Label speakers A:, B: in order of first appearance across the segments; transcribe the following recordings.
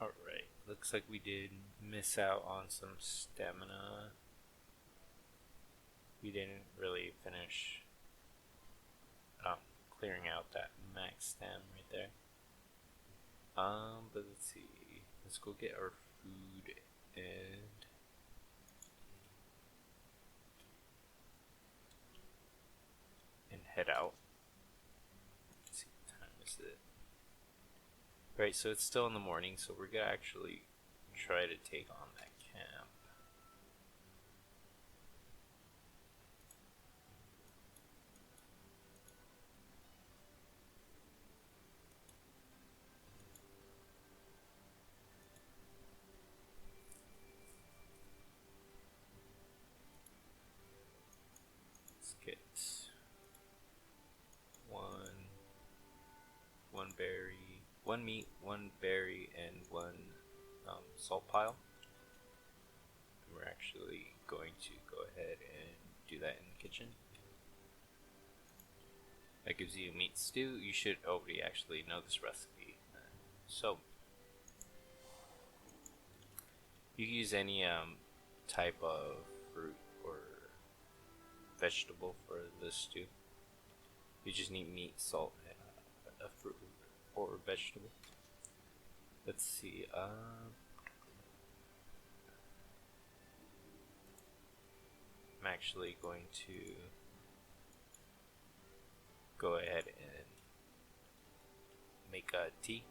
A: Alright, looks like we did miss out on some stamina. We didn't really finish um, clearing out that max stam right there. But let's see. Let's go get our food and head out. Let's see what time is it. Right, so it's still in the morning, so we're gonna actually try to take on that camp. Let's get one berry, one meat, one berry, and one salt pile. And we're actually going to go ahead and do that in the kitchen. That gives you meat stew. You should already actually know this recipe. So you can use any type of fruit or vegetable for this stew. You just need meat, salt, and a fruit or vegetable. Let's see. I'm actually going to go ahead and make a tea.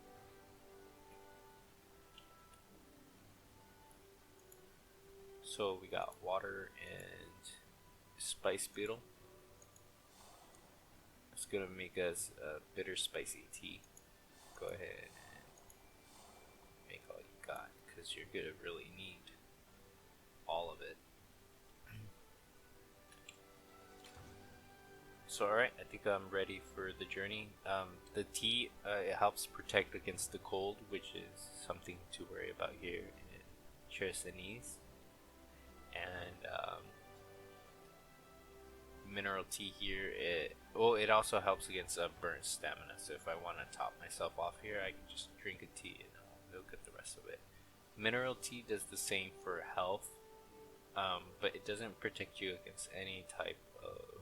A: So we got water and spice beetle. It's gonna make us a bitter spicy tea. Go ahead and make all you got, because you're gonna really need all of it. So alright, I think I'm ready for the journey. The tea, it helps protect against the cold, which is something to worry about here in Chersonese. And mineral tea here, it also helps against burnt stamina. So if I want to top myself off here, I can just drink a tea and it'll get the rest of it. Mineral tea does the same for health, but it doesn't protect you against any type of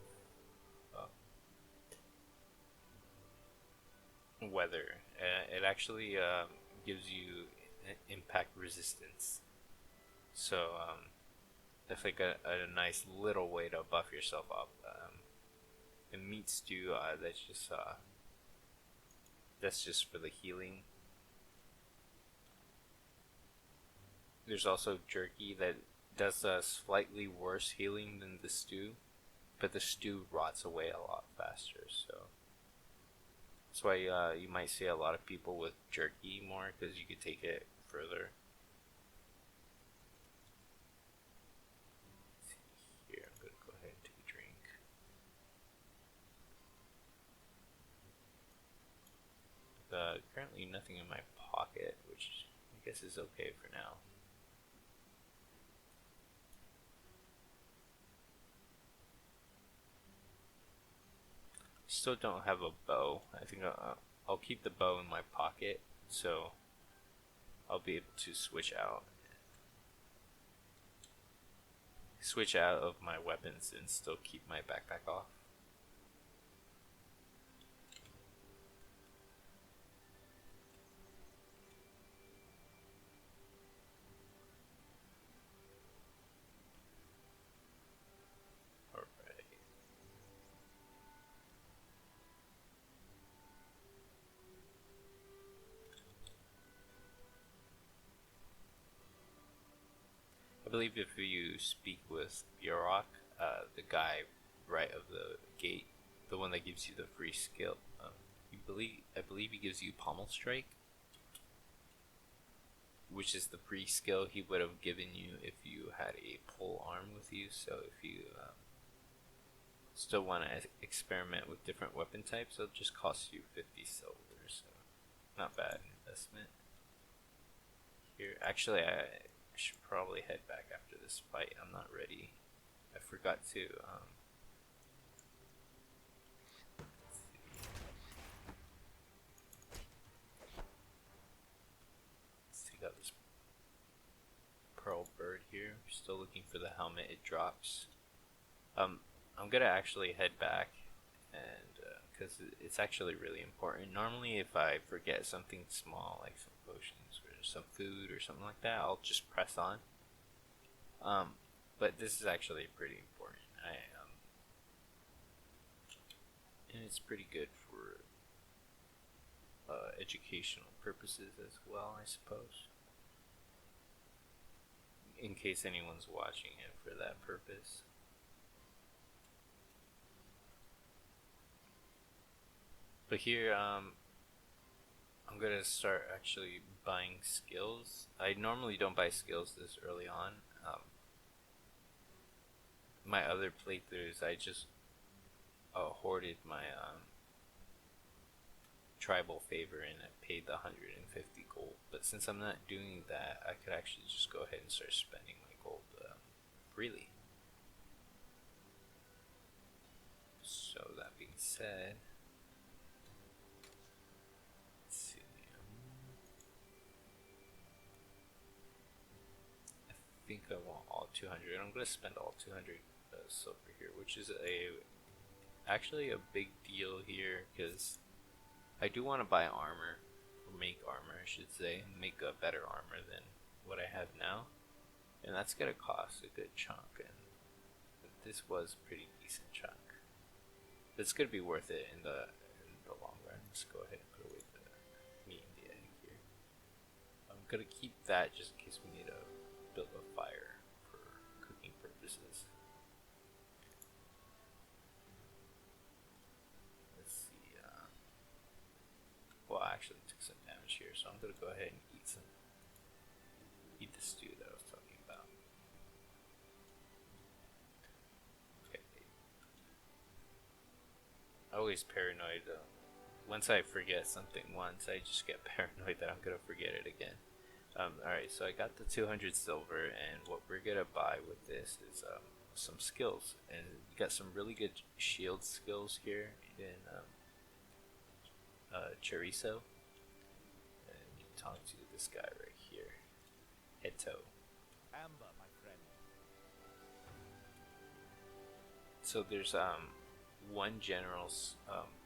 A: weather. It actually gives you impact resistance. So that's like a nice little way to buff yourself up. And meat stew, that's just for the healing. There's also jerky that does a slightly worse healing than the stew, but the stew rots away a lot faster. So that's why you might see a lot of people with jerky more, because you could take it further. Here, I'm gonna go ahead and take a drink. Currently nothing in my pocket, which I guess is okay for now. Still don't have a bow. I think I'll keep the bow in my pocket, so I'll be able to switch out of my weapons and still keep my backpack off. I believe if you speak with Bjorok, the guy right of the gate, the one that gives you the free skill, I believe he gives you Pommel Strike, which is the free skill he would have given you if you had a pole arm with you. So if you still want to experiment with different weapon types, it'll just cost you 50 silver, so not bad investment. Here, actually, I should probably head back after this fight. I'm not ready. I forgot to let's take here. Still looking for the helmet. It drops. I'm gonna actually head back, and because it's actually really important. Normally, if I forget something small like some potions or some food or something like that, I'll just press on. But this is actually pretty important. And it's pretty good for educational purposes as well, I suppose. In case anyone's watching it for that purpose. But here, I'm gonna start actually buying skills. I normally don't buy skills this early on. My other playthroughs, I just hoarded my tribal favor and I paid the 150 gold. But since I'm not doing that, I could actually just go ahead and start spending my gold freely. So that being said, let's see. I think I want all 200. I'm going to spend all 200 silver here, which is actually a big deal here because I do want to buy armor, or make armor I should say, make a better armor than what I have now, and that's gonna cost a good chunk, and this was a pretty decent chunk. It's gonna be worth it in the long run. Let's go ahead and put away the meat and the egg here. I'm gonna keep that just in case we need to build a fire for cooking purposes. Well, I actually took some damage here, so I'm gonna go ahead and eat the stew that I was talking about. Okay. Always paranoid. Once I forget something once, I just get paranoid that I'm gonna forget it again. Alright, so I got the 200 silver, and what we're gonna buy with this is some skills, and we got some really good shield skills here in chorizo, and you talk to this guy right here, Heto.
B: Amber, my friend.
A: So there's one general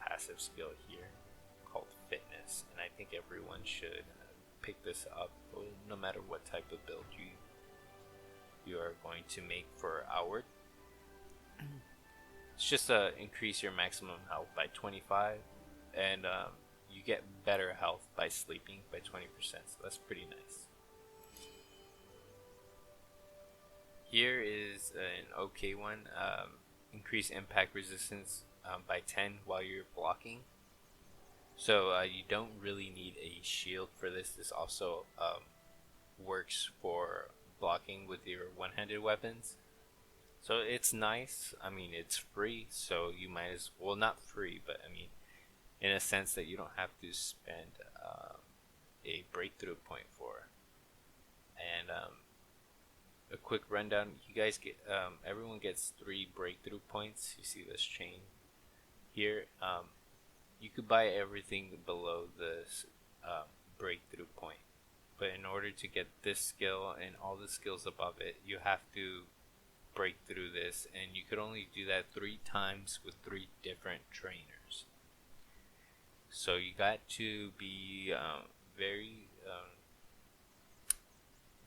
A: passive skill here called fitness, and I think everyone should pick this up, no matter what type of build you are going to make for Outward. It's just increase your maximum health by 25, and you get better health by sleeping by 20%, so that's pretty nice. Here is an okay one. Increase impact resistance by 10 while you're blocking. So you don't really need a shield for this. This also works for blocking with your one-handed weapons. So it's nice. I mean, it's free, so you might as well, not free, but I mean, in a sense that you don't have to spend a breakthrough point for. And a quick rundown: you guys get, everyone gets 3 breakthrough points. You see this chain here. You could buy everything below this breakthrough point, but in order to get this skill and all the skills above it, you have to break through this, and you could only do that 3 times with 3 different trainers. So you got to be very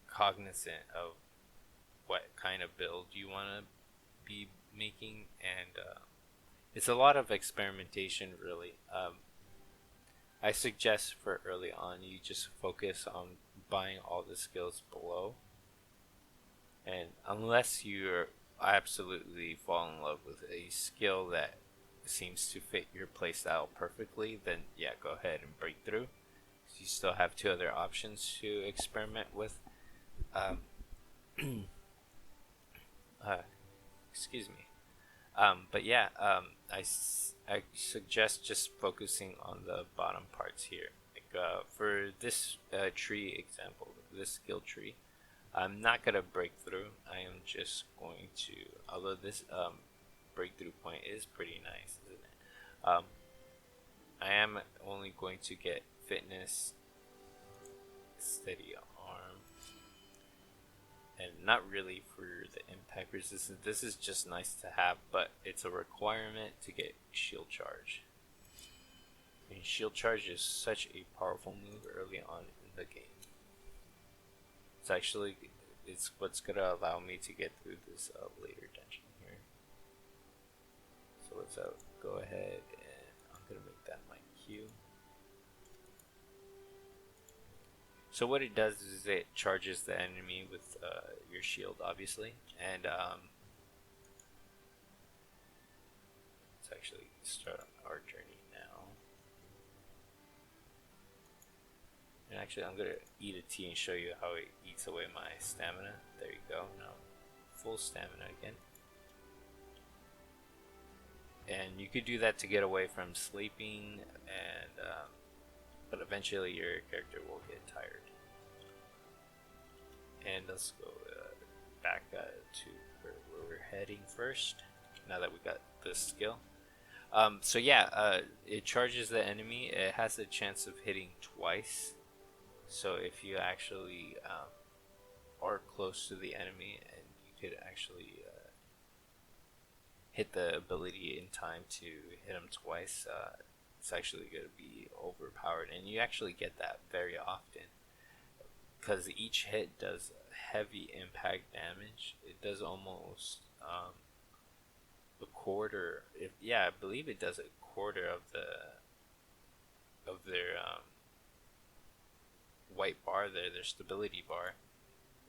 A: cognizant of what kind of build you want to be making, and it's a lot of experimentation, really. I suggest for early on you just focus on buying all the skills below, and unless you absolutely fall in love with a skill that seems to fit your playstyle perfectly, then yeah, go ahead and break through. You still have 2 other options to experiment with. Excuse me. But yeah, I suggest just focusing on the bottom parts here. Like for this tree example, this skill tree, I'm not gonna break through. I am just going to, although this breakthrough point is pretty nice, isn't it? I am only going to get fitness, steady arm, and not really for the impact resistance. This is just nice to have, but it's a requirement to get shield charge. And shield charge is such a powerful move early on in the game. It's what's gonna allow me to get through this later dungeon here. So let's go ahead and I'm gonna make that my Q. So what it does is it charges the enemy with your shield, obviously, and let's actually start on our journey now. And actually, I'm gonna eat a tea and show you how it eats away my stamina. There you go. Now, full stamina again. And you could do that to get away from sleeping, and but eventually your character will get tired. And let's go back to where we're heading first. Now that we got this skill. So yeah, it charges the enemy. It has a chance of hitting twice. So if you actually are close to the enemy, and you could actually hit the ability in time to hit them twice, it's actually going to be overpowered, and you actually get that very often because each hit does heavy impact damage. It does almost a quarter. I believe it does a quarter of their white bar there, their stability bar,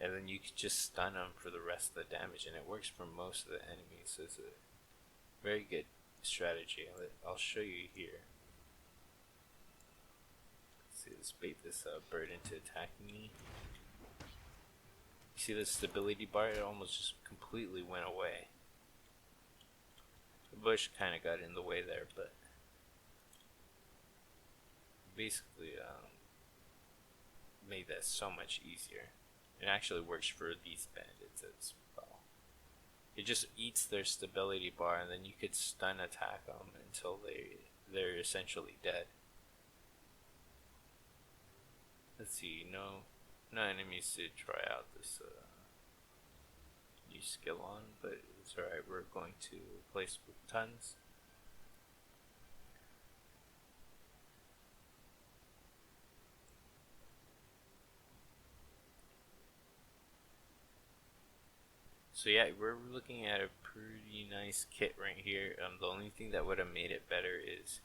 A: and then you can just stun them for the rest of the damage, and it works for most of the enemies. So it's a very good strategy. I'll show you here. Let's bait this bird into attacking me. You see the stability bar? It almost just completely went away. The bush kind of got in the way there, but basically made that so much easier. It actually works for these bandits as well. It just eats their stability bar, and then you could stun attack them until they're essentially dead. Let's see, no enemies to try out this new skill on, but it's alright. We're going to replace with tons. So yeah, we're looking at a pretty nice kit right here. The only thing that would have made it better is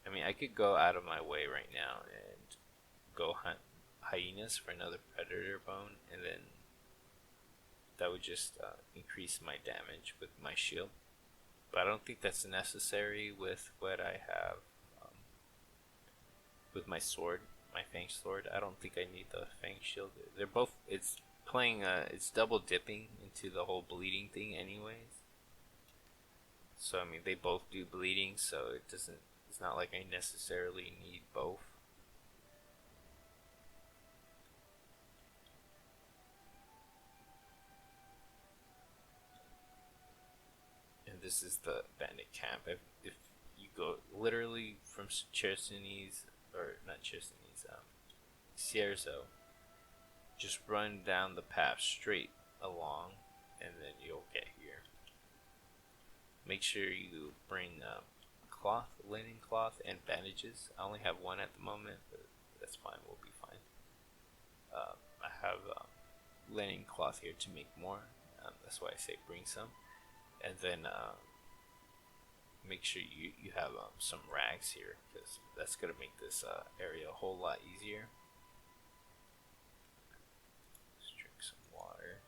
A: I could go out of my way right now and go hunt hyenas for another predator bone, and then that would just increase my damage with my shield. But I don't think that's necessary with what I have with my sword, my fang sword. I don't think I need the fang shield. They're both. It's double dipping into the whole bleeding thing, anyways. So they both do bleeding, so it's not like I necessarily need both. And this is the bandit camp. If you go literally from Chersones, or not Chersones, Cierzo, just run down the path straight along, and then you'll get here. Make sure you bring cloth, linen cloth, and bandages. I only have one at the moment, but that's fine. We'll be fine. I have linen cloth here to make more. That's why I say bring some, and then make sure you have some rags here, because that's gonna make this area a whole lot easier. Let's drink some water.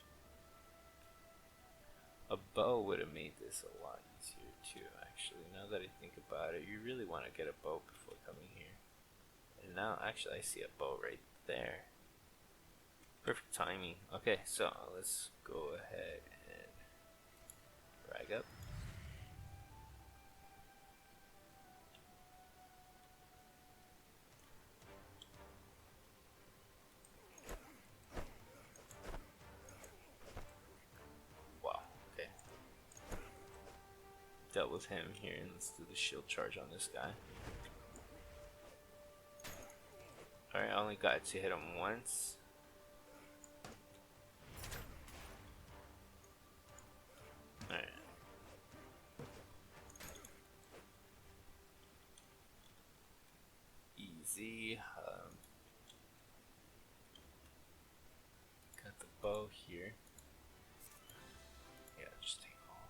A: A bow would have made this a lot easier too, actually. Now that I think about it, you really want to get a bow before coming here. And now, actually, I see a bow right there. Perfect timing. Okay, so let's go ahead and rag up. Dealt with him here, and let's do the shield charge on this guy. Alright, I only got to hit him once. see. Got the bow here. Yeah, just take all.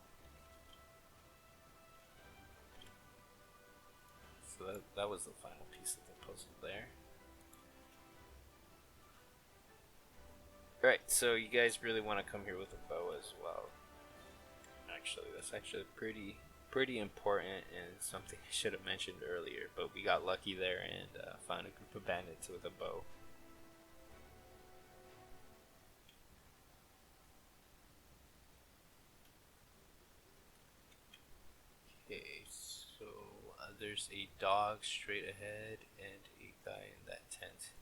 A: So that was the final piece of the puzzle there. Alright, so you guys really want to come here with a bow as well. Actually, that's actually pretty important and something I should have mentioned earlier, but we got lucky there and found a group of bandits with a bow. Okay, so there's a dog straight ahead and a guy in that tent.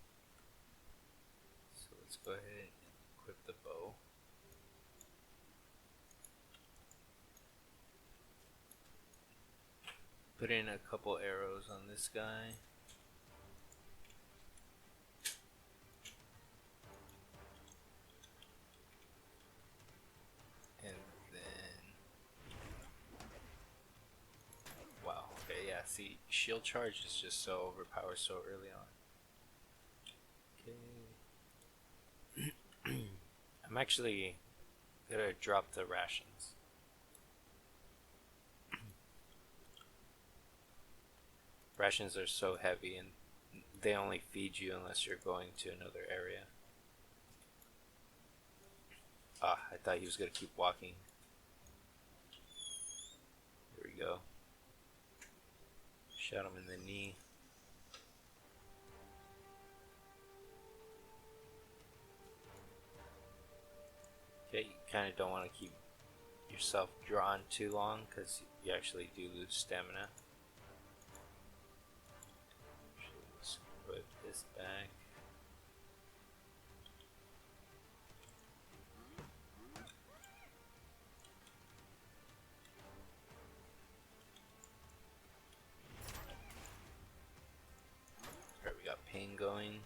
A: So let's go ahead and equip the bow. Put in a couple arrows on this guy. And then... Wow, okay, yeah, see, shield charge is just so overpowered so early on. Okay. I'm actually gonna drop the rations. Rations are so heavy and they only feed you unless you're going to another area. Ah, I thought he was gonna keep walking. Here we go. Shot him in the knee. Okay, you kind of don't want to keep yourself drawn too long because you actually do lose stamina. Let's put this back. Alright, we got pain going.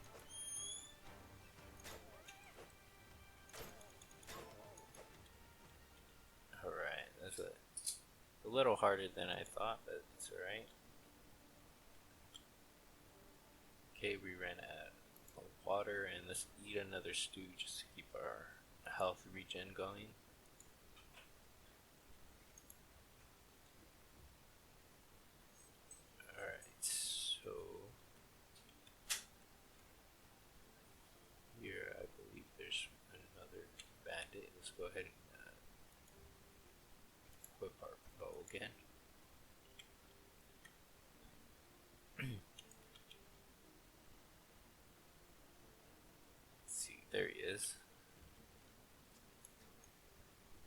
A: Alright, that's a little harder than I thought, but it's alright. Okay, we ran out of water, and let's eat another stew just to keep our health regen going. Alright, so here I believe there's another bandit. Let's go ahead and equip our bow again. There he is.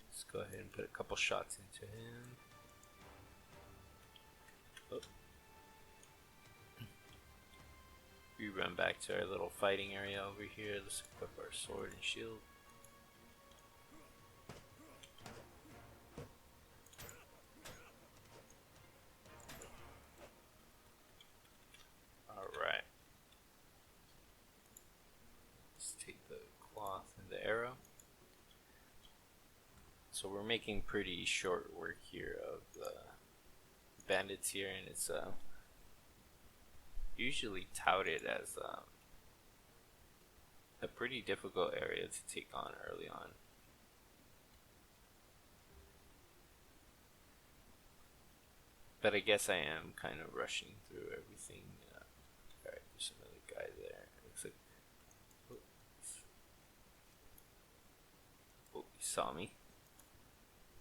A: Let's go ahead and put a couple shots into him. Oh. We run back to our little fighting area over here. Let's equip our sword and shield. Alright. Let's take the cloth and the arrow. So we're making pretty short work here of the bandits here, and it's usually touted as a pretty difficult area to take on early on. But I guess I am kind of rushing through everything. Alright, there's another guy there. Looks like... Oh, he saw me.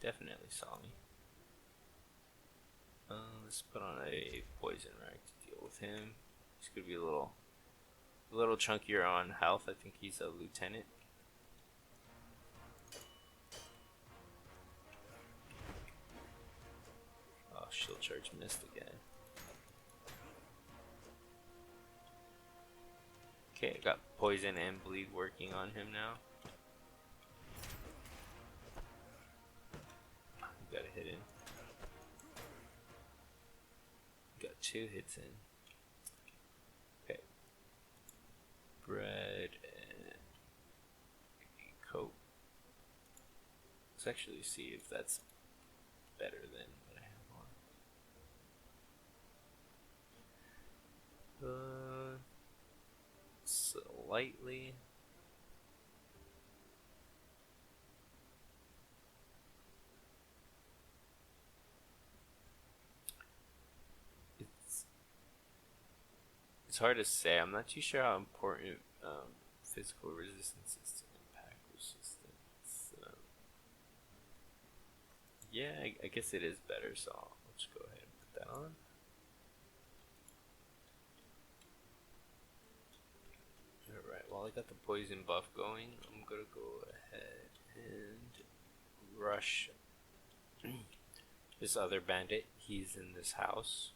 A: Definitely saw me. Let's put on a poison rag to deal with him. He's gonna be a little chunkier on health. I think he's a lieutenant. Oh, shield charge missed again. Okay, I got poison and bleed working on him now. Gotta hit in. Got 2 hits in. Okay. Bread and a coat. Let's actually see if that's better than what I have on. politely. It's it's hard to say. I'm not too sure how important physical resistance is to impact resistance. Yeah, I guess it is better, so I'll just go ahead and put that on. Alright, while I got the poison buff going, I'm gonna go ahead and rush this other bandit. He's in this house.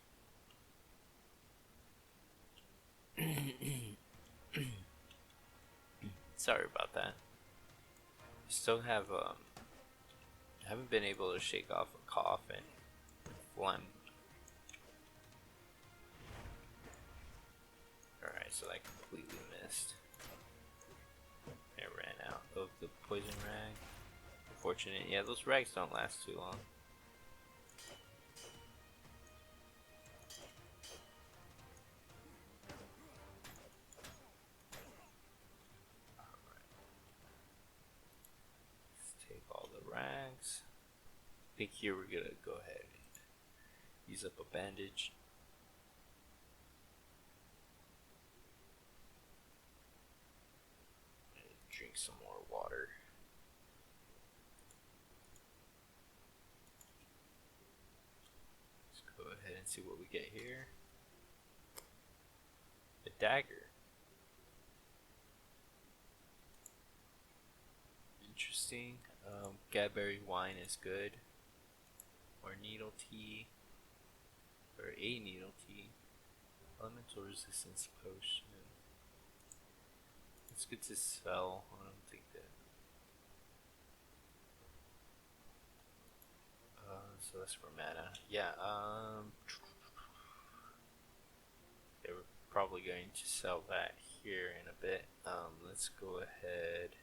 A: Sorry about that. Still have haven't been able to shake off a cough and phlegm. Alright, so I completely missed. I ran out of the poison rag. Unfortunate. Yeah, those rags don't last too long. Alright. Let's take all the rags. I think here we're gonna go ahead and use up a bandage. And drink some more water. Let's go ahead and see what we get here. A dagger. Interesting. Gadberry wine is good. Or needle tea. Or a needle tea. Elemental resistance potion. It's good to sell. I don't think that. So that's for mana. Yeah. They were probably going to sell that here in a bit. Let's go ahead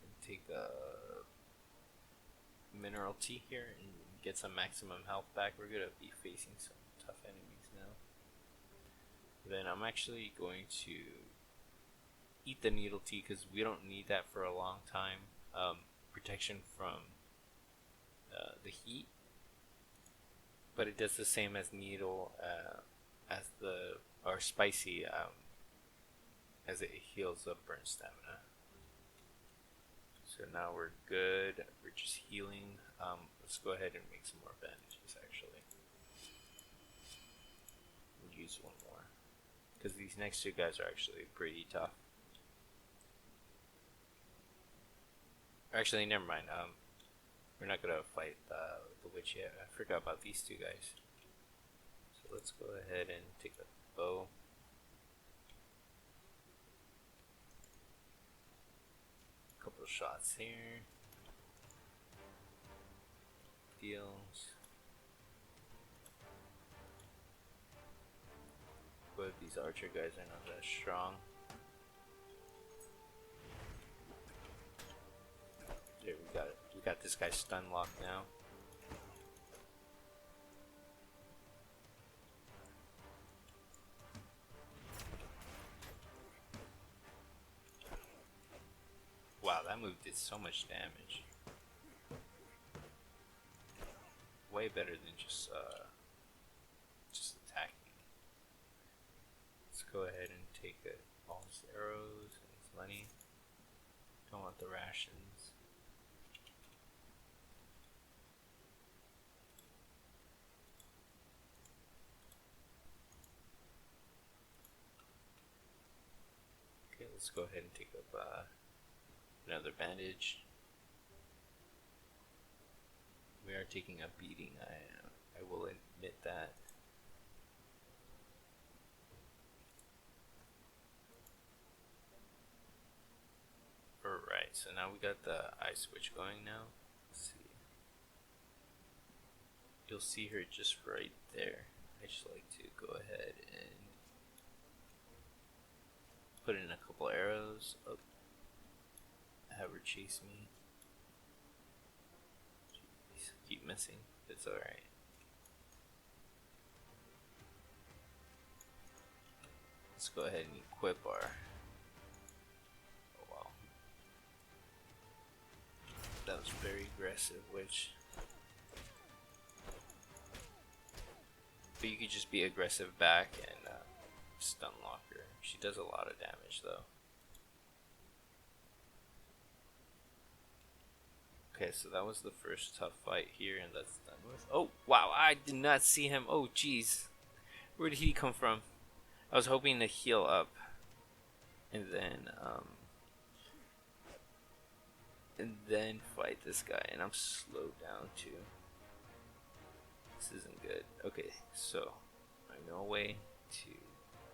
A: and take a mineral tea here and get some maximum health back. We're gonna be facing some tough enemies now. Then I'm actually going to eat the needle tea because we don't need that for a long time. Protection from the heat, but it does the same as needle, as the or spicy, as it heals up burn stamina. So now we're good. We're just healing. Let's go ahead and make some more bandages. Actually, we'll use one more because these next two guys are actually pretty tough. Actually, never mind. We're not gonna fight the witch yet. I forgot about these two guys. So let's go ahead and take the bow. Couple of shots here. Deals. But these archer guys are not that strong. There, we got it. We got this guy stun locked now. Wow, that move did so much damage. Way better than just attacking. Let's go ahead and take all his arrows and his money. Don't want the rations. Okay, let's go ahead and take up another bandage. We are taking a beating. I will admit that. Alright, so now we got the eye switch going now. Let's see. You'll see her just right there. I just like to go ahead and put in a couple arrows up. Have her chase me. Jeez, keep missing. It's alright. Let's go ahead and equip our. Oh wow, that was very aggressive. But you could just be aggressive back and stun lock her. She does a lot of damage though. Okay, so that was the first tough fight here, and that's done with. Oh wow, I did not see him. Oh jeez, where did he come from? I was hoping to heal up, and then fight this guy, and I'm slowed down too. This isn't good. Okay, so I know a way to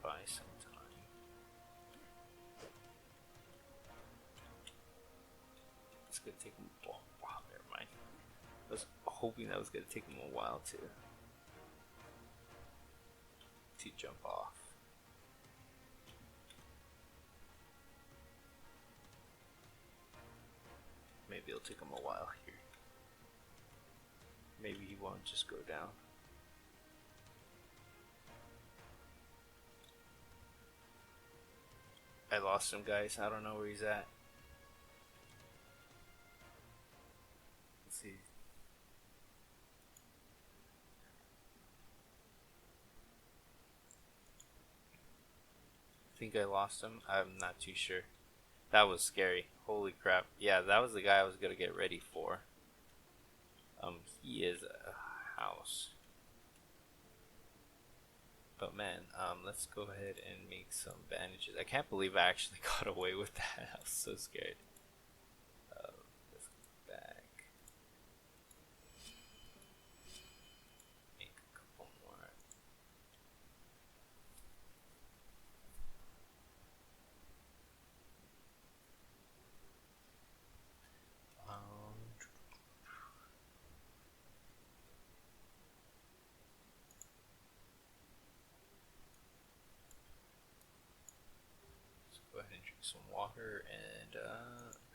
A: buy some time. It's gonna take him. Oh, wow, never mind. I was hoping that was gonna take him a while to jump off. Maybe it'll take him a while here. Maybe he won't just go down. I lost him, guys. I don't know where he's at. Let's see. I think I lost him. I'm not too sure. That was scary. Holy crap. Yeah, that was the guy I was gonna get ready for. He is a house. But man, let's go ahead and make some bandages. I can't believe I actually got away with that. I was so scared. Let's go back. Make a couple more. Go ahead and drink some water, and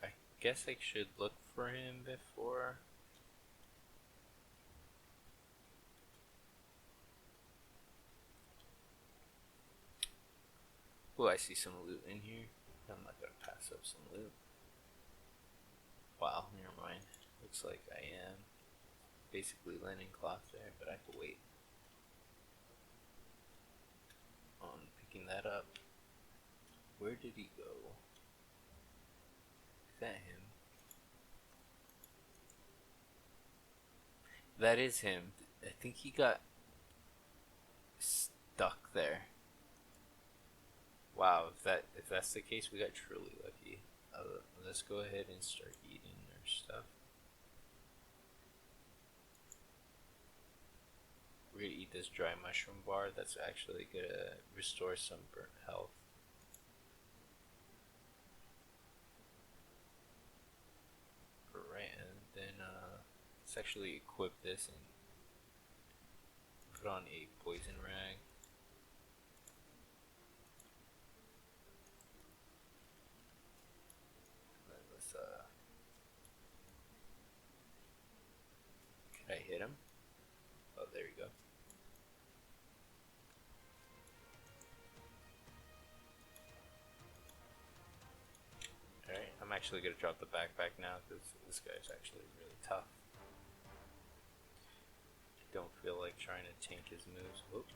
A: I guess I should look for him before. Oh, I see some loot in here. I'm not gonna pass up some loot. Wow, never mind. Looks like I am basically linen cloth there, but I can wait on picking that up. Where did he go? Is that him? That is him. I think he got stuck there. Wow, if that's the case, we got truly lucky. Let's go ahead and start eating our stuff. We're gonna eat this dry mushroom bar. That's actually gonna restore some burnt health. Right, and then let's actually equip this and put on a poison rag. Let's can I hit him? Oh, there you go. Alright, I'm actually gonna drop the backpack now because this guy's actually really tough. I don't feel like trying to tank his moves. Whoop.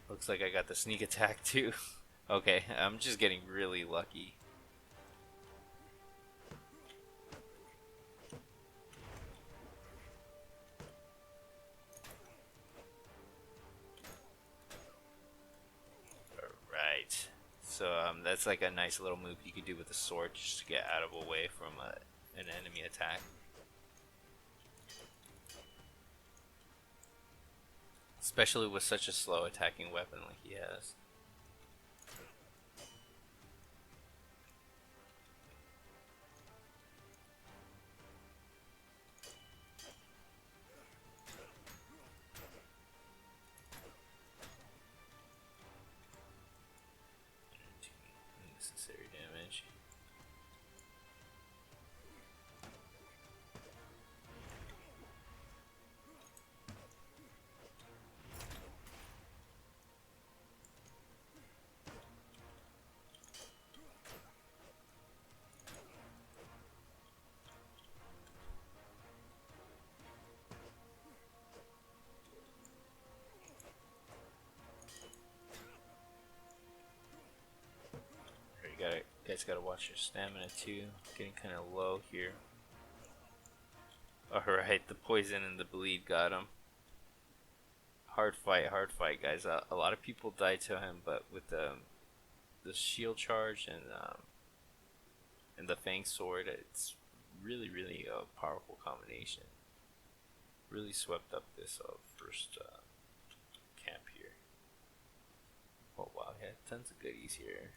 A: Looks like I got the sneak attack too. Okay, I'm just getting really lucky. Alright. So that's like a nice little move you can do with the sword just to get out of a way from an enemy attack. Especially with such a slow attacking weapon like he has. Unnecessary damage. guys gotta watch your stamina too. Getting kind of low here. Alright, the poison and the bleed got him. Hard fight, guys. A lot of people died to him, but with the shield charge and the Fang Sword, it's really a powerful combination. Really swept up this first camp here. Oh wow, he had tons of goodies here.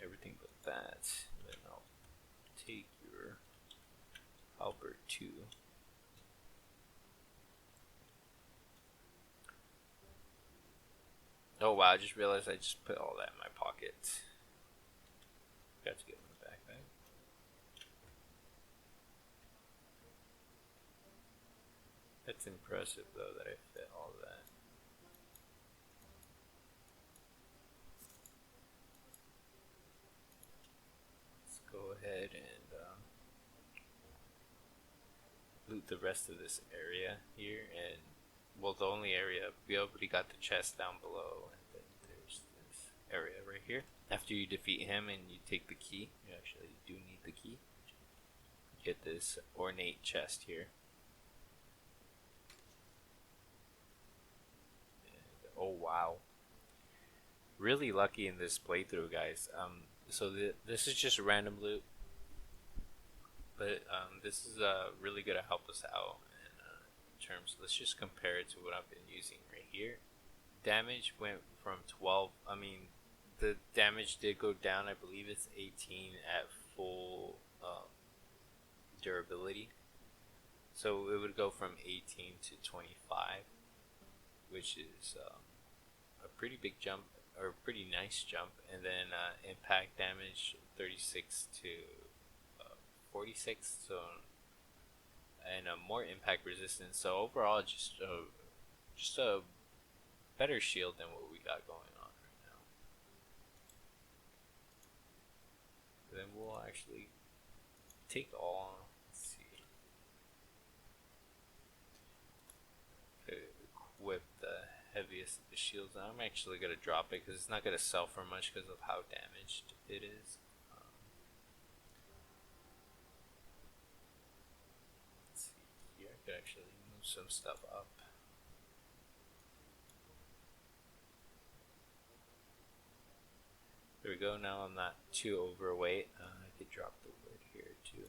A: Everything but that. And then I'll take your halberd too. Oh wow, I just realized I just put all that in my pocket. Got to get my backpack. That's impressive though that I fit all of that. Let's go ahead and loot the rest of this area here, and well, the only area we already got the chest down below, and then there's this area right here. After you defeat him and you take the key, you actually do need the key. Get this ornate chest here. And, oh wow, really lucky in this playthrough, guys. So this is just random loot, but this is really gonna help us out in terms. Let's just compare it to what I've been using right here. Damage went from 12. I mean, the damage did go down. I believe it's 18 at full durability. So it would go from 18 to 25, which is a pretty big jump, or a pretty nice jump. And then impact damage 36 to 46. So and more impact resistance. So overall, just a better shield than what we got going on right now. Then we'll actually take all. Let's see. Equip the heaviest of the shields. I'm actually gonna drop it because it's not gonna sell for much because of how damaged it is. Let's see here. I could actually move some stuff up. There we go. Now I'm not too overweight. I could drop the wood here too.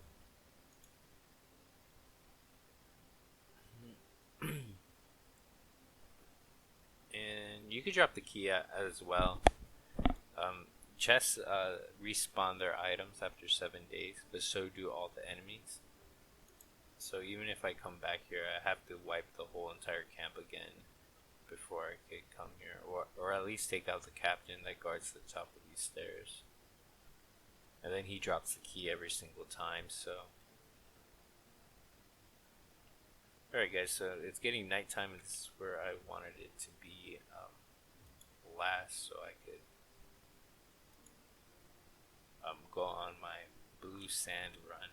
A: And you could drop the key as well. Chests respawn their items after 7 days, but so do all the enemies. So even if I come back here, I have to wipe the whole entire camp again before I could come here, or at least take out the captain that guards the top of these stairs. And then he drops the key every single time. So alright guys, so it's getting nighttime, and this is where I wanted it to be last, so I could go on my blue sand run.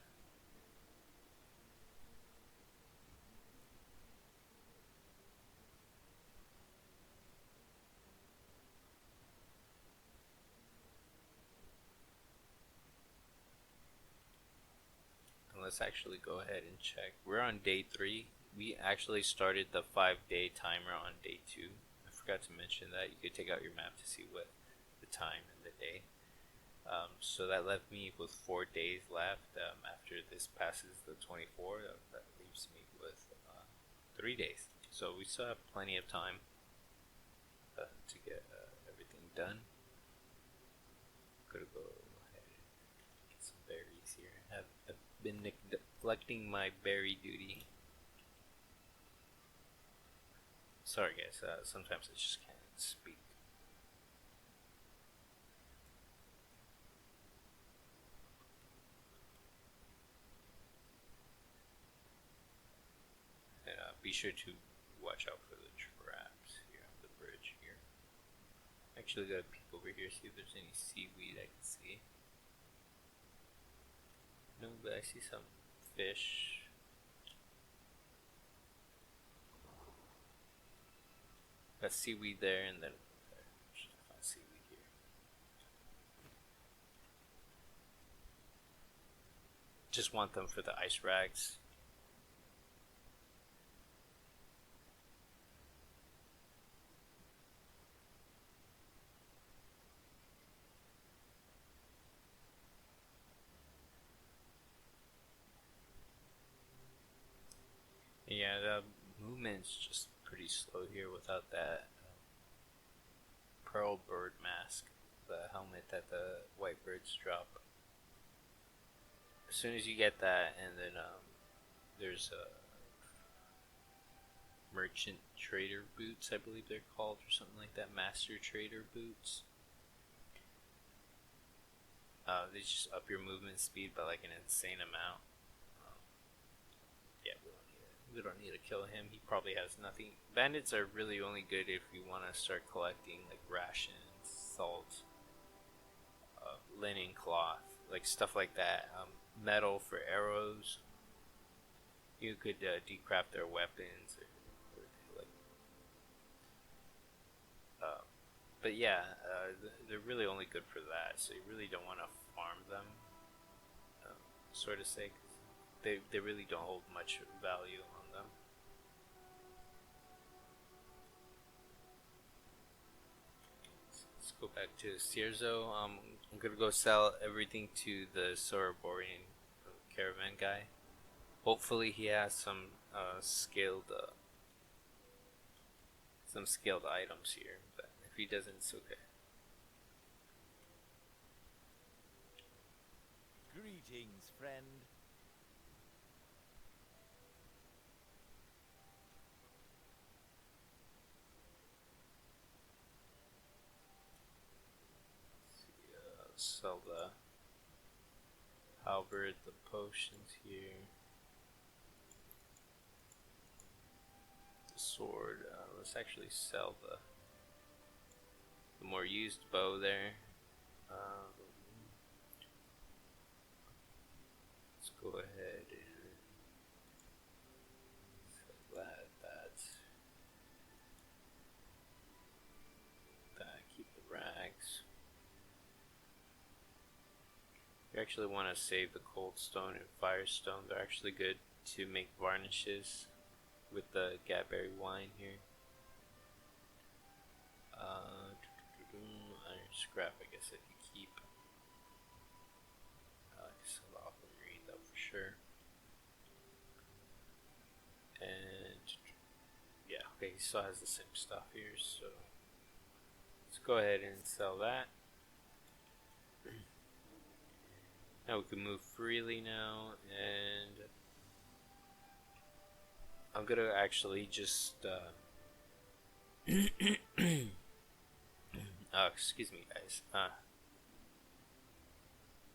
A: And let's actually go ahead and check. We're on day 3. We actually started the 5-day timer on day 2. I forgot to mention that. You could take out your map to see what the time and the day. So that left me with 4 days left. After this passes the 24, that leaves me with 3 days. So we still have plenty of time to get everything done. Gonna go ahead and get some berries here. I've been neglecting my berry duty. Sorry guys, sometimes I just can't speak. And be sure to watch out for the traps here on the bridge here. Actually gotta peek over here, see if there's any seaweed I can see. No, but I see some fish. Got That's seaweed there, and then there. Should find seaweed here. Just want them for the ice rags. Yeah, the movement's just pretty slow here without that pearl bird mask, the helmet that the white birds drop. As soon as you get that, and then there's merchant trader boots, I believe they're called, or something like that. Master trader boots. They just up your movement speed by like an insane amount. Yeah, we don't need to kill him. He probably has nothing. Bandits are really only good if you want to start collecting like rations, salt, linen cloth, like stuff like that. Metal for arrows. You could decraft their weapons, or like. But yeah, they're really only good for that. So you really don't want to farm them, sort of say. They really don't hold much value on them. Let's go back to Cierzo. I'm gonna go sell everything to the Soroborian caravan guy. Hopefully he has some scaled items here, but if he doesn't, it's okay.
B: Greetings, friend.
A: Sell the halberd, the potions here, the sword. Let's actually sell the more used bow there. Let's go ahead and sell that. Keep the rags. You actually want to save the cold stone and firestone. They're actually good to make varnishes with the Gadberry wine here. Iron scrap, I guess I can keep. I can sell the aquamarine though for sure. And yeah, okay, he still has the same stuff here, so let's go ahead and sell that. Now we can move freely now, and I'm gonna actually just excuse me guys,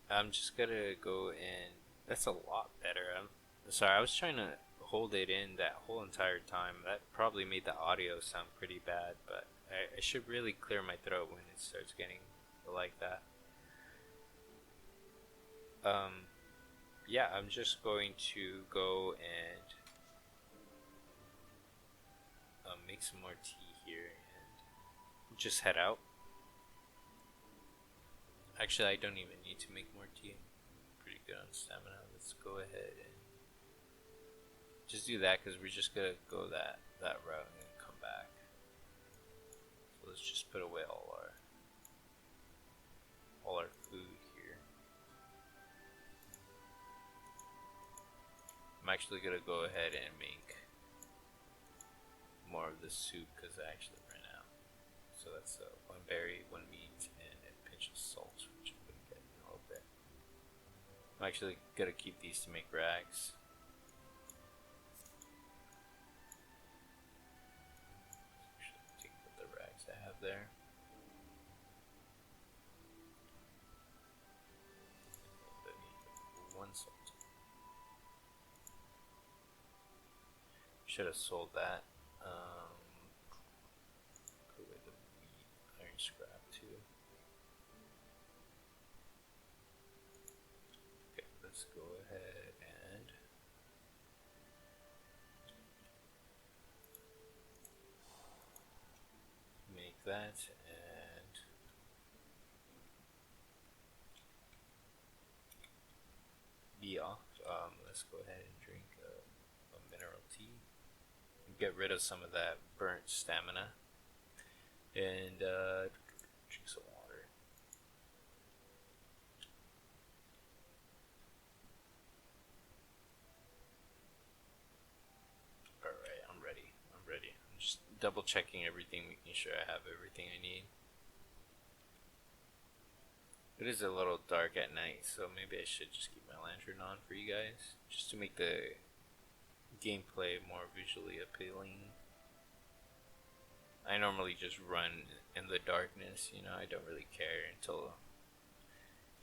A: I'm just gonna go and that's a lot better. I'm sorry, I was trying to hold it in that whole entire time. That probably made the audio sound pretty bad, but I should really clear my throat when it starts getting like that. Yeah, I'm just going to go and make some more tea here and just head out. Actually, I don't even need to make more tea. I'm pretty good on stamina. Let's go ahead and just do that because we're just gonna go that route and then come back. So let's just put away all our food here. I'm actually gonna go ahead and make more of the soup because I actually ran out. So that's one berry, one meat, and a pinch of salt, which I'm gonna get in a little bit. I'm actually gonna keep these to make rags. Actually, take the rags I have there. I need one salt. Should have sold that. Put away the wheat, iron scrap too. Okay, let's go ahead and that, and be off. Let's go ahead and drink a mineral tea. Get rid of some of that burnt stamina, and drink some water. Alright, I'm ready. I'm just double checking everything, making sure I have everything I need. It is a little dark at night, so maybe I should just keep my lantern on for you guys, just to make the gameplay more visually appealing. I normally just run in the darkness, I don't really care until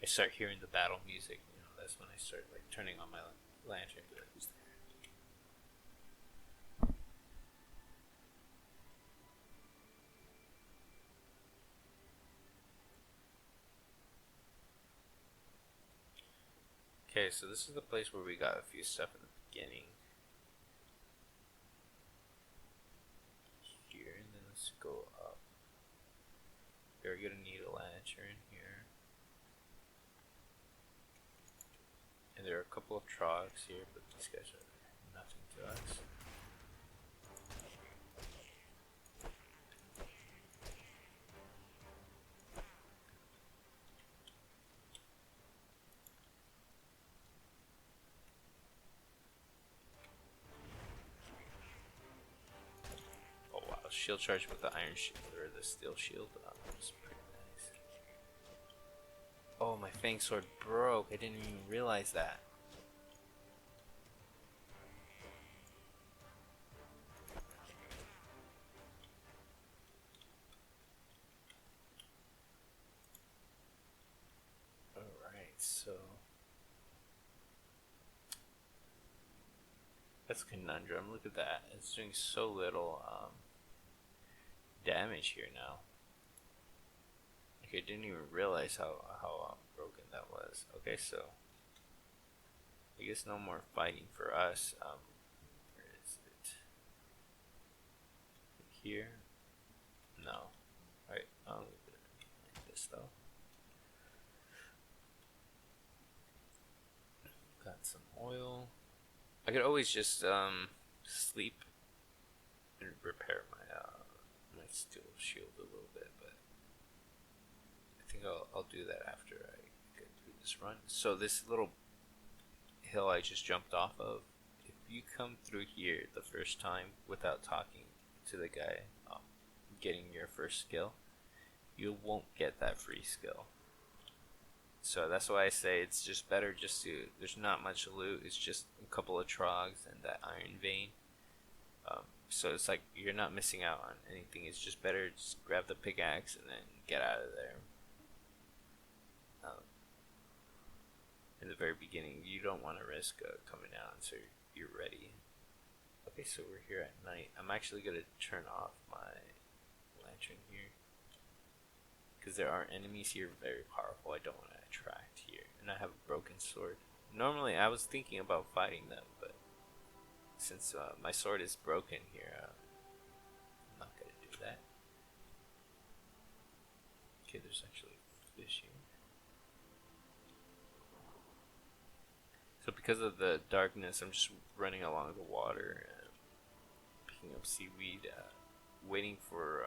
A: I start hearing the battle music, that's when I start like turning on my lantern. Be like, who's there? Okay, so this is the place where we got a few stuff in the beginning. Here, and then let's go up. We're gonna need a lantern here. And there are a couple of trogs here, but these guys are nothing to us. Oh wow, shield charge with the iron shield or the steel shield. That's pretty nice. Oh, my fang sword broke. I didn't even realize that. Alright, so that's conundrum. Look at that. It's doing so little damage here now. Okay, I didn't even realize how broken that was. Okay, so I guess no more fighting for us. Where is it? Here? No. Alright, I'll leave it like this though. Got some oil. I could always just sleep and repair my my steel shield a little bit, but I think I'll do that after I get through this run. So this little hill I just jumped off of, if you come through here the first time without talking to the guy, getting your first skill, you won't get that free skill. So that's why I say it's just better just to, there's not much loot, it's just a couple of trogs and that iron vein. So it's like you're not missing out on anything, it's just better just grab the pickaxe and then get out of there. In the very beginning, you don't want to risk coming out until you're ready. Okay, so we're here at night. I'm actually going to turn off my lantern here, because there are enemies here very powerful I don't want to attract here. And I have a broken sword. Normally I was thinking about fighting them, but since my sword is broken here, I'm not going to do that. Okay, there's actually fish here. So because of the darkness, I'm just running along the water and picking up seaweed, waiting for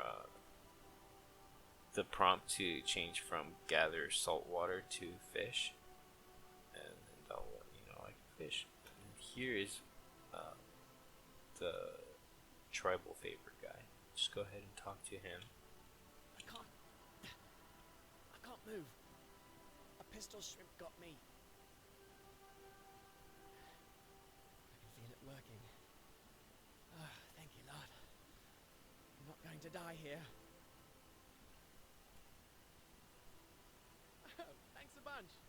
A: the prompt to change from gather salt water to fish, and I'll I can fish. And here is the tribal favor guy. Just go ahead and talk to him.
B: I can't move. A pistol shrimp got me. I can feel it working. Thank you, Lord. I'm not going to die here. Thanks a bunch.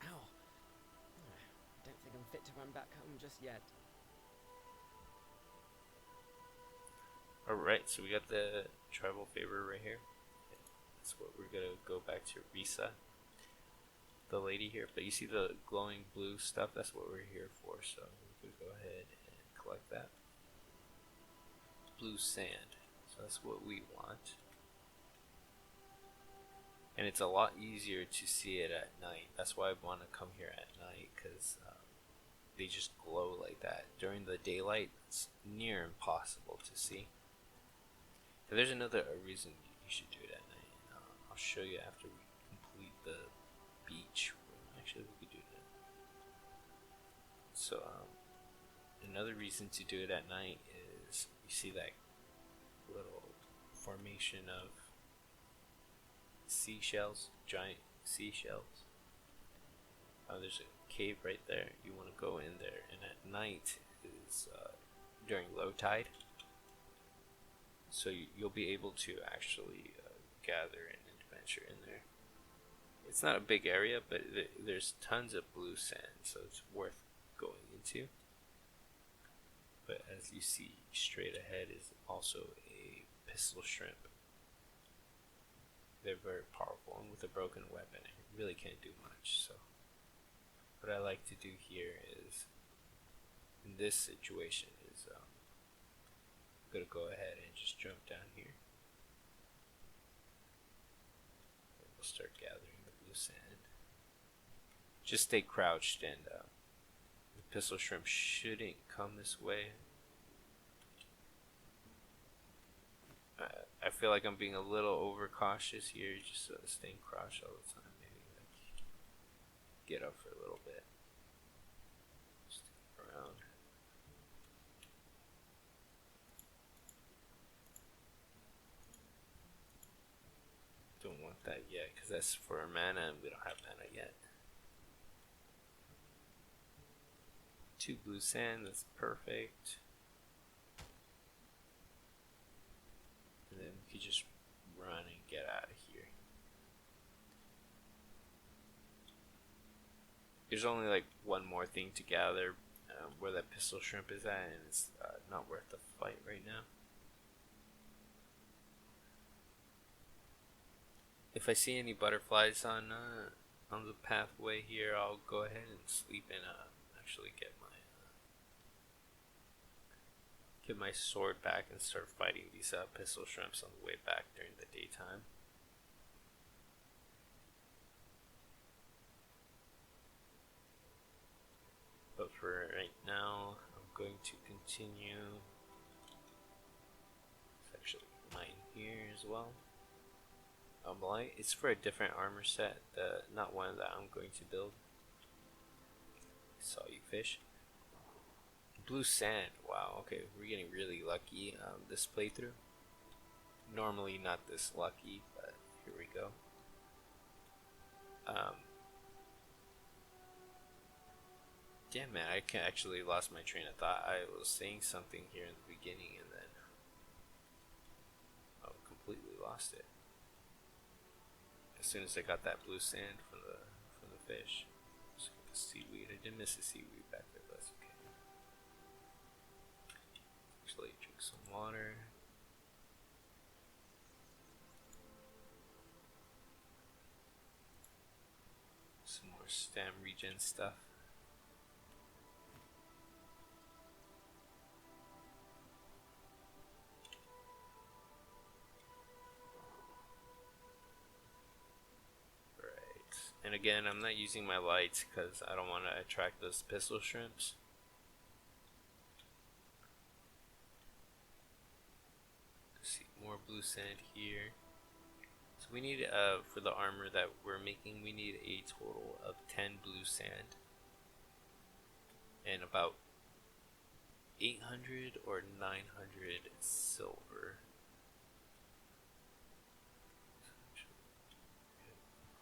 B: Ow. I don't think I'm fit to run back home just yet.
A: Alright, so we got the tribal favor right here. That's what we're gonna go back to Risa, the lady here. But you see the glowing blue stuff? That's what we're here for. So we could go ahead and collect that. Blue sand. That's So that's what we want. And it's a lot easier to see it at night. That's why I want to come here at night, because they just glow like that. During the daylight, it's near impossible to see. So there's another reason you should do it at night. I'll show you after we complete the beach. Actually, we could do that. So another reason to do it at night is you see that little formation of seashells, giant seashells. There's a cave right there. You want to go in there, and at night is during low tide, so you'll be able to actually gather and adventure in there. It's not a big area, but there's tons of blue sand, so it's worth going into. But as you see, straight ahead is also a pistol shrimp. They're very powerful, and with a broken weapon, it really can't do much. So what I like to do here is, in this situation, is I'm gonna go ahead and just jump down here. And we'll start gathering the blue sand. Just stay crouched, and the pistol shrimp shouldn't come this way. I feel like I'm being a little overcautious here, just staying crouched all the time. Maybe like get up for a little bit. Stick around. Don't want that yet, because that's for mana, and we don't have mana yet. 2 blue sand, that's perfect. And then we could just run and get out of here. There's only like one more thing to gather, where that pistol shrimp is at, and it's not worth the fight right now. If I see any butterflies on the pathway here, I'll go ahead and sleep and actually get my sword back and start fighting these pistol shrimps on the way back during the daytime. But for right now, I'm going to continue. It's actually mine here as well. It's for a different armor set, not one that I'm going to build. Saw you fish. Blue sand, wow, okay, we're getting really lucky this playthrough. Normally not this lucky, but here we go. Damn man, I actually lost my train of thought. I was saying something here in the beginning and then completely lost it. As soon as I got that blue sand from the fish. Just get the seaweed. I did miss the seaweed back there, but that's okay. Actually, drink some water. Some more stam regen stuff. And again, I'm not using my lights because I don't want to attract those pistol shrimps. Let's see, more blue sand here. So we need, for the armor that we're making, we need a total of 10 blue sand. And about 800 or 900 silver.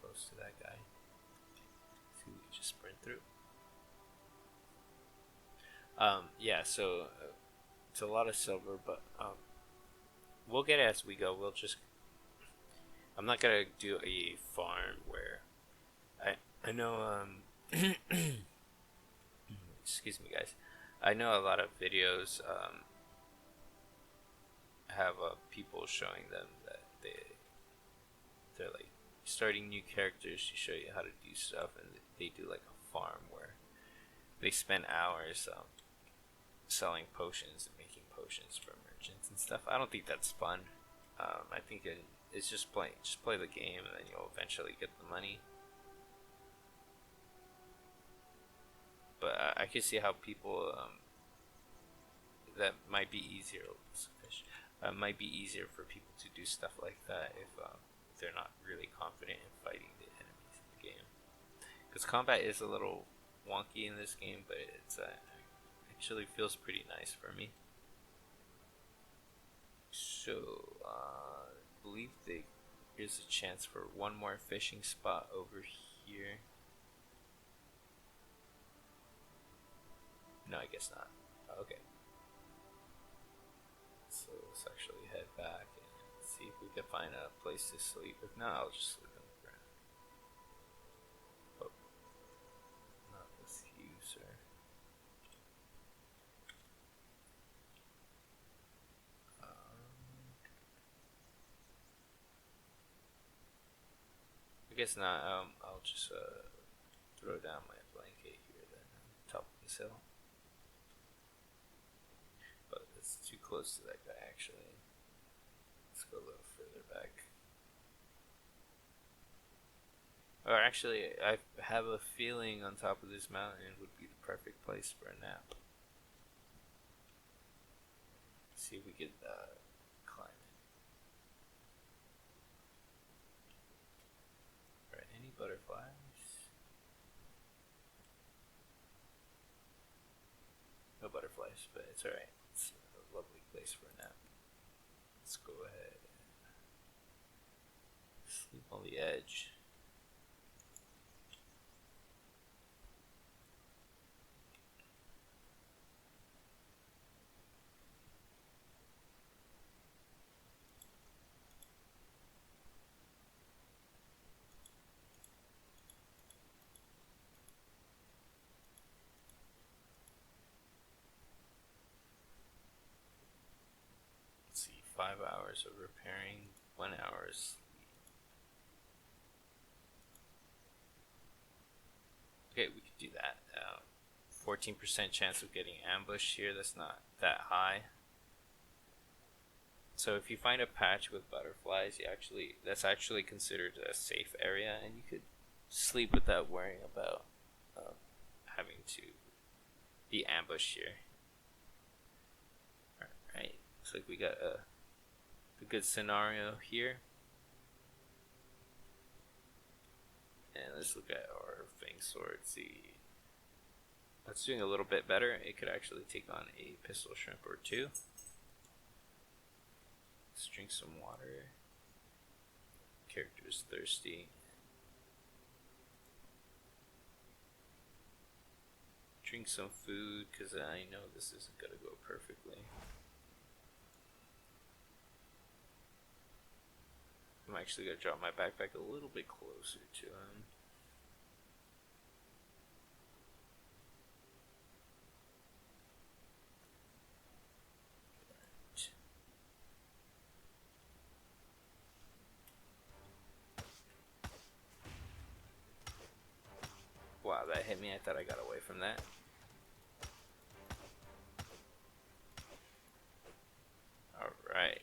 A: Close to that guy. See, we just sprint through. Yeah, so it's a lot of silver, but we'll get it as we go. I'm not gonna do a farm where I know excuse me guys, I know a lot of videos have people showing them that they're like starting new characters to show you how to do stuff, and they do like a farm where they spend hours selling potions and making potions for merchants and stuff. I don't think that's fun. I think it's just play the game, and then you'll eventually get the money. But I can see how people that might be easier. Might be easier for people to do stuff like that if they're not really confident in fighting the enemies in the game. Because combat is a little wonky in this game, but it's actually feels pretty nice for me. So I believe there's a chance for one more fishing spot over here. No, I guess not. Okay. So let's actually head back and see if we can find a place to sleep. If not, I'll just sleep on the ground. Oh, not with you, sir. I guess not. I'll just throw down my blanket here then on top of this hill. But it's too close to that guy actually. Let's go a little further back. Or actually, I have a feeling on top of this mountain would be the perfect place for a nap. Let's see if we could climb it. Alright, any butterflies? No butterflies, but it's alright. It's a lovely place for a nap. Let's go ahead and sleep on the edge. Let's see, 5 hours of repairing, 1 hour sleep. Okay, we could do that. 14% chance of getting ambushed here. That's not that high. So if you find a patch with butterflies, that's actually considered a safe area, and you could sleep without worrying about having to be ambushed here. Alright, looks like we got a good scenario here. And let's look at our Fang Sword. See, that's doing a little bit better. It could actually take on a pistol shrimp or two. Let's drink some water. Character is thirsty. Drink some food, because I know this isn't going to go perfectly. I'm actually going to drop my backpack a little bit closer to him. Wow, that hit me. I thought I got away from that. Alright.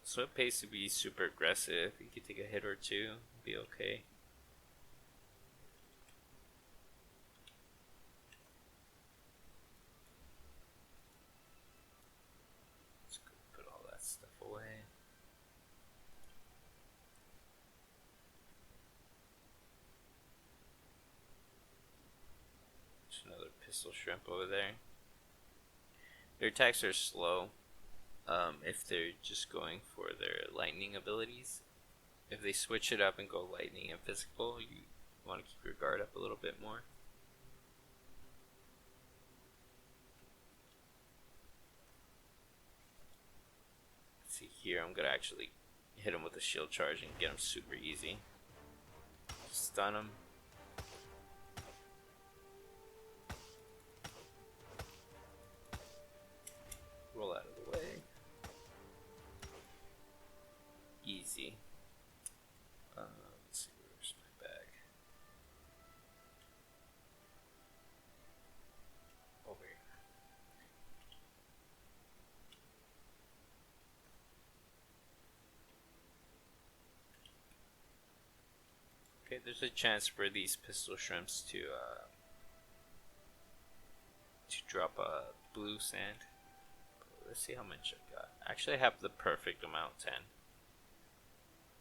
A: So it pays to be super aggressive. You can take a hit or two, be okay. Let's go put all that stuff away. There's another pistol shrimp over there. Their attacks are slow. If they're just going for their lightning abilities. If they switch it up and go lightning and physical, you want to keep your guard up a little bit more. Let's see here, I'm gonna actually hit him with a shield charge and get him super easy. Stun him. Roll out of the way. Easy. Let's see, where's my bag? Over here. Okay, there's a chance for these pistol shrimps to drop a blue sand. Let's see how much I got. Actually, I have the perfect amount, 10.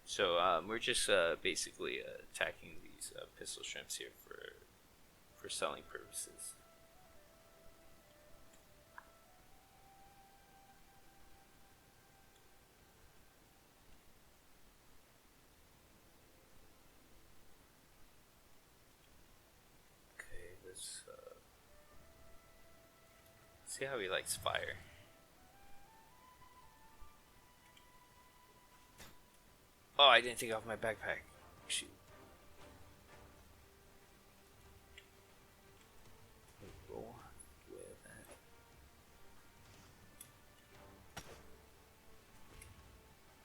A: So we're just basically attacking these pistol shrimps here for selling purposes. Okay, let's see how he likes fire. Oh, I didn't take off my backpack. Shoot. Roll with that.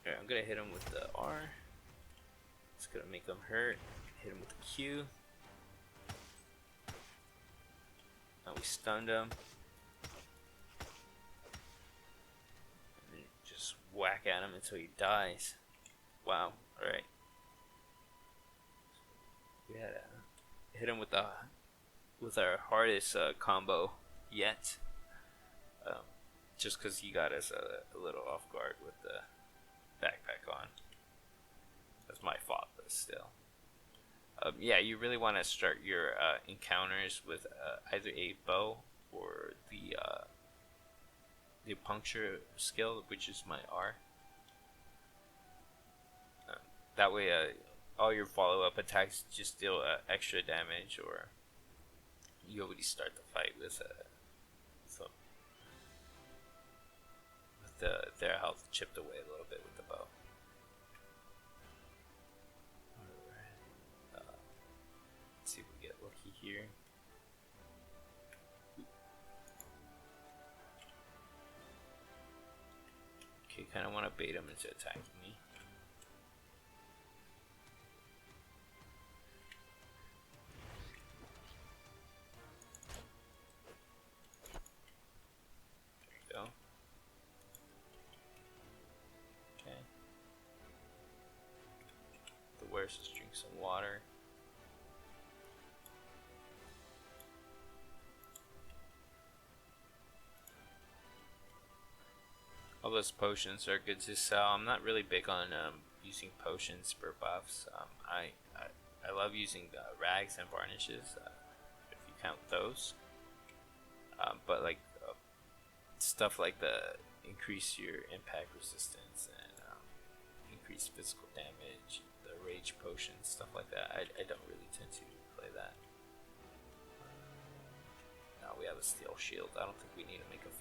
A: Alright, I'm gonna hit him with the R. It's gonna make him hurt. Hit him with the Q. Now we stunned him. And then just whack at him until he dies. Wow. Alright. We had hit him with our hardest combo yet. Just because he got us a little off guard with the backpack on. That's my fault, but still. Yeah, you really want to start your encounters with either a bow or the puncture skill, which is my R. That way, all your follow-up attacks just deal extra damage, or you already start the fight with their health chipped away a little bit with the bow. Alright. Let's see if we get lucky here. Okay, kind of want to bait him into attacking me. Go. Okay. The worst is drink some water. All those potions are good to sell. I'm not really big on using potions for buffs. I love using rags and varnishes, if you count those. But like stuff like the increase your impact resistance and increase physical damage, the rage potions, stuff like that, I don't really tend to play that. Now we have a steel shield. I don't think we need to make a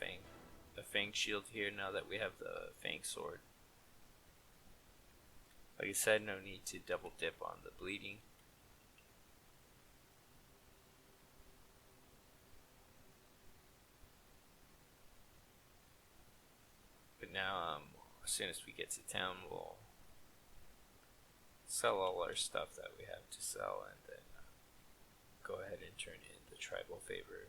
A: fang shield here now that we have the fang sword. Like I said, no need to double dip on the bleeding. But now, as soon as we get to town, we'll sell all our stuff that we have to sell, and then go ahead and turn in the tribal favor